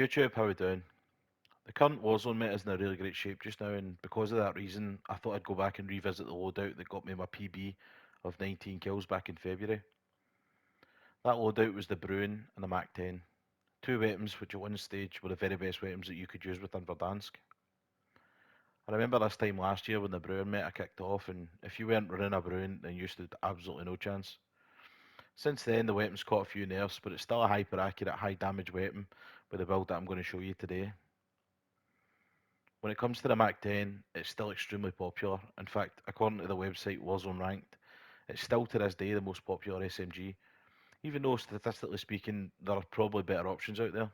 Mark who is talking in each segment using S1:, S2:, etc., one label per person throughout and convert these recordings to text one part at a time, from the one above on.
S1: YouTube, how are we doing? The current Warzone meta is in a really great shape just now, and because of that reason, I thought I'd go back and revisit the loadout that got me my PB of 19 kills back in February. That loadout was the Bruen and the Mac 10. Two weapons which at one stage were the very best weapons that you could use within Verdansk. I remember this time last year when the Bruen meta kicked off, and if you weren't running a Bruen, then you stood absolutely no chance. Since then, the weapon's caught a few nerfs, but it's still a hyper accurate, high damage weapon with the build that I'm going to show you today. When it comes to the Mac 10, it's still extremely popular. In fact, according to the website Warzone Ranked, it's still to this day the most popular SMG, even though statistically speaking, there are probably better options out there.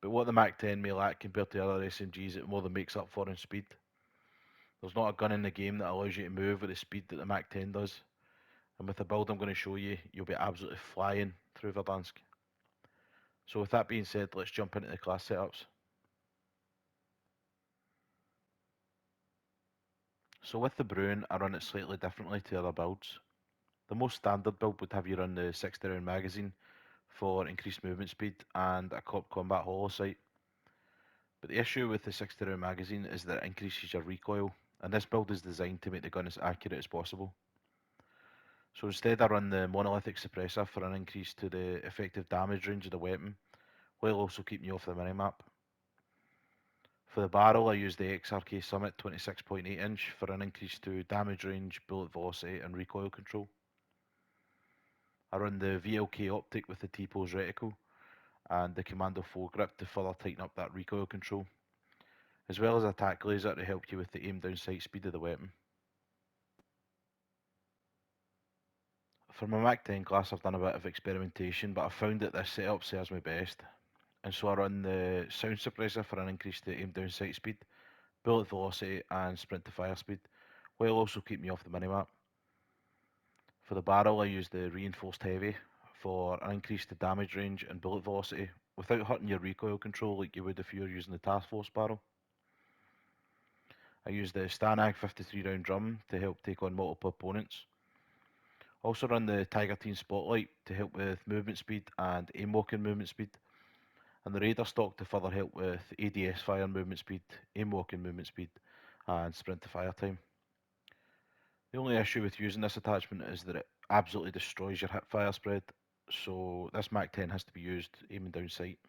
S1: But what the Mac 10 may lack compared to other SMGs, it more than makes up for in speed. There's not a gun in the game that allows you to move with the speed that the Mac 10 does. And with the build I'm going to show you, you'll be absolutely flying through Verdansk. So with that being said, let's jump into the class setups. So with the Bruen, I run it slightly differently to other builds. The most standard build would have you run the 60 round magazine for increased movement speed and a combat holo sight. But the issue with the 60 round magazine is that it increases your recoil, and this build is designed to make the gun as accurate as possible. So instead I run the monolithic suppressor for an increase to the effective damage range of the weapon, while also keeping you off the minimap. For the barrel, I use the XRK Summit 26.8 inch for an increase to damage range, bullet velocity and recoil control. I run the VLK optic with the T-pose reticle and the Commando foregrip to further tighten up that recoil control, as well as a tac laser to help you with the aim down sight speed of the weapon. For my Mac 10 class, I've done a bit of experimentation, but I found that this setup serves me best. And so I run the sound suppressor for an increase to aim down sight speed, bullet velocity and sprint to fire speed, while also keeping me off the minimap. For the barrel, I use the reinforced heavy for an increase to damage range and bullet velocity without hurting your recoil control like you would if you were using the Task Force barrel. I use the Stanag 53 round drum to help take on multiple opponents. Also run the Tiger Team Spotlight to help with movement speed and aim walking movement speed, and the Raider stock to further help with ADS fire movement speed, aim walking movement speed and sprint to fire time. The only issue with using this attachment is that it absolutely destroys your hip fire spread, so this Mac 10 has to be used aiming down sight.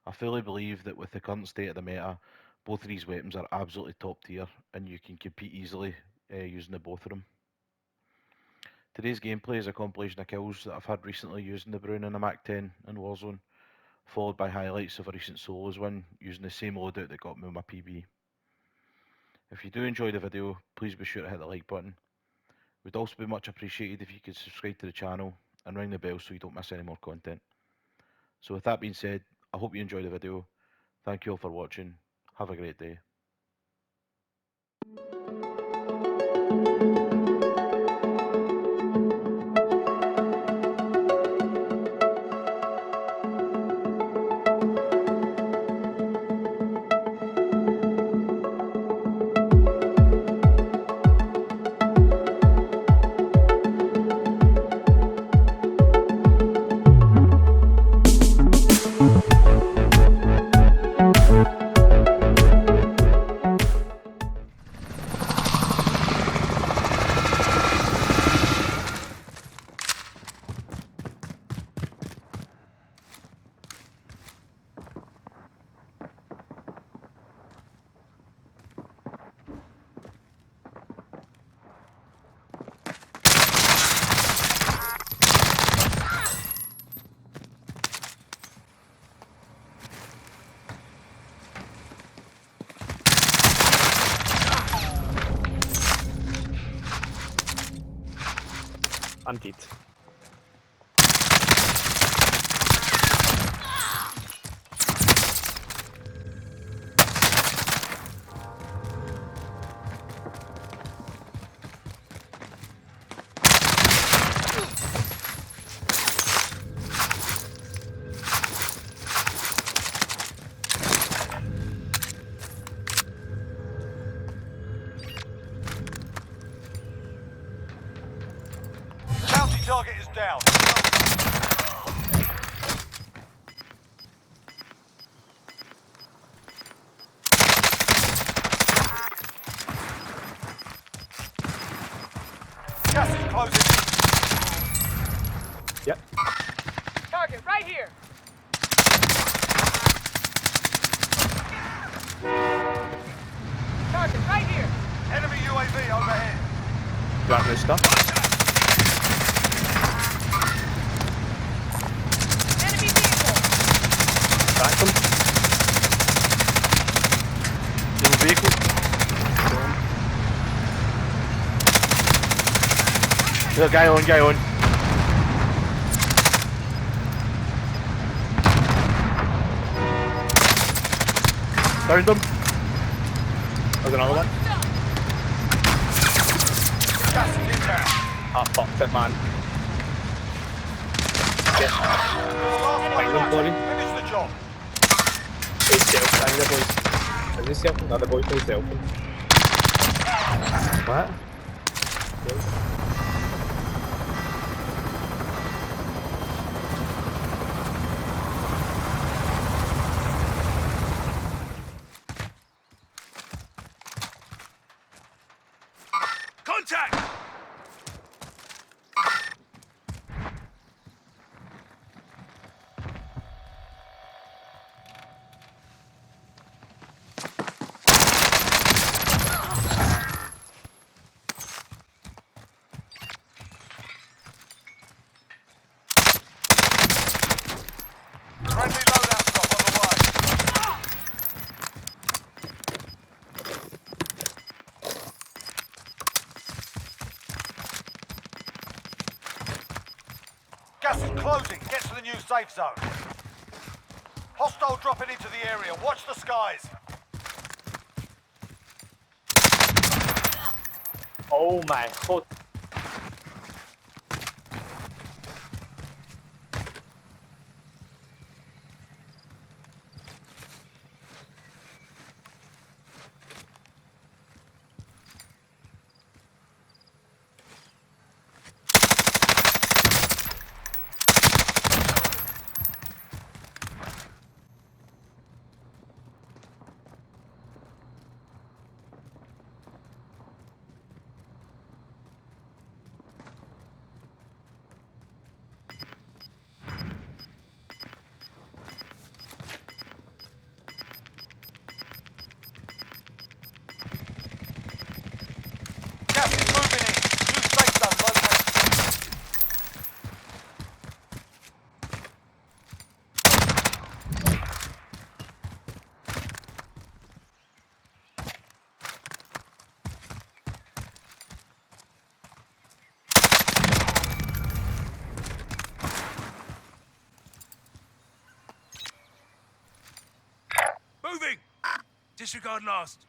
S1: I fully believe that with the current state of the meta, both of these weapons are absolutely top tier and you can compete easily using the both of them. Today's gameplay is a compilation of kills that I've had recently using the Bruen and the Mac 10 in Warzone, followed by highlights of a recent solos win using the same loadout that got me my PB. If you do enjoy the video, please be sure to hit the like button. It would also be much appreciated if you could subscribe to the channel and ring the bell so you don't miss any more content. So with that being said, I hope you enjoy the video. Thank you all for watching. Have a great day.
S2: I'm dead.
S3: Bounty target is down.
S2: closing.
S3: Yep.
S4: Target right here. Target right here.
S2: Enemy UAV overhead.
S3: Got this stuff.
S4: Enemy vehicle.
S3: Back them.
S1: Little vehicle. Yeah, guy on, guy on. Found him.
S3: There's another one.
S2: Gas is inbound.
S3: Ah, fucked it, man. Get
S2: Last
S3: Find
S2: one
S3: them, buddy.
S2: left. Finish the job.
S3: play self, and the boys. Is this self? No, the boy plays self. What?
S2: Contact! Friendly loadout drop on the way. Gas is closing. Get to the new safe zone. Hostile dropping into the area. Watch the skies.
S3: Oh my god.
S2: Gas is moving in. New safe zone located.
S5: Moving! Disregard last.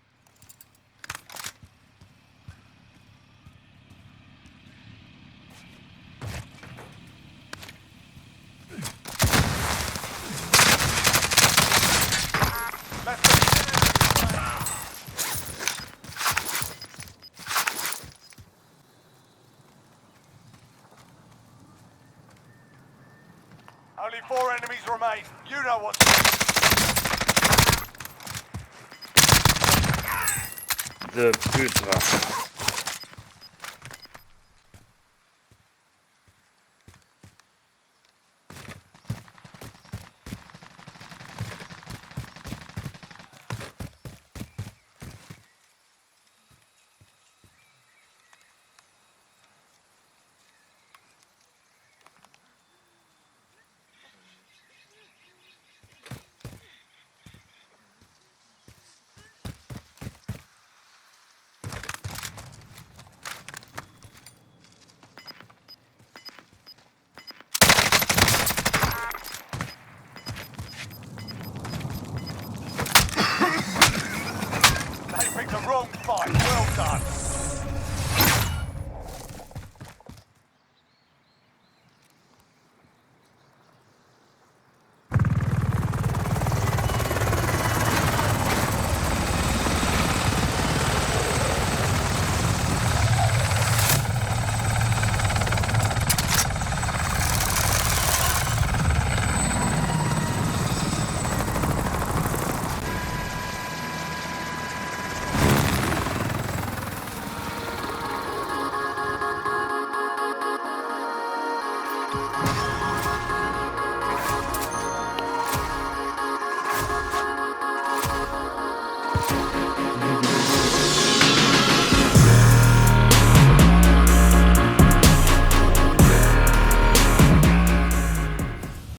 S2: Only 4 enemies remain. You know what to do.
S6: The Bootswaffe.
S2: They picked the wrong fight. Well done.
S3: Mhm.